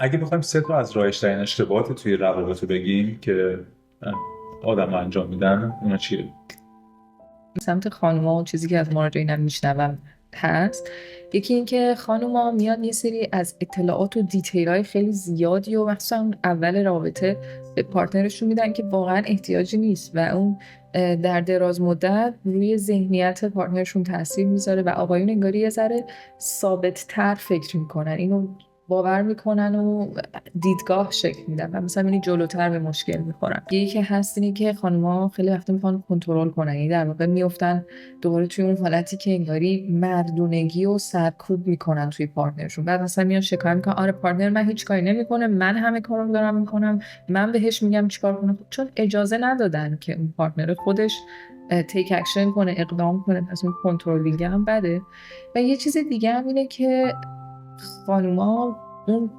اگه بخوایم سه تا از رایج‌ترین اشتباهات توی روابط رو بگیم که آدم انجام میدن، اونا چیه؟ سمت خانوما و چیزی که از مراجعینم میشنوم هست. یکی این که خانوما میان یه سری از اطلاعات و دیتیل های خیلی زیادی و مخصوصا اول رابطه به پارتنرشون میدن که واقعا احتیاجی نیست و اون در دراز مدت روی ذهنیت پارتنرشون تاثیر میذاره و آقایون انگاری یه ذره ثابت تر فکر میکنن، اینو باور میکنن و دیدگاه شکل میدن و مثلا اینی جلوتر به مشکل میخورن. یکی که هست اینه که خانم‌ها خیلی وقتا میخوان کنترل کنن، یعنی در واقع میفتن دوباره توی اون حالتی که انگاری مردونگی و سرکوب میکنن توی پارتنرشون. بعد مثلا میان شکایت میکنن آره پارتنر من هیچ کاری نمیکنه، من همه کارو دارم میکنم، من بهش میگم چیکار کنه. خب چون اجازه ندادن که اون پارتنر خودش تیک اکشن کنه، اقدام کنه، پس اون کنترلینگ هم بده. و یه چیز دیگه هم اینه که خانوما اون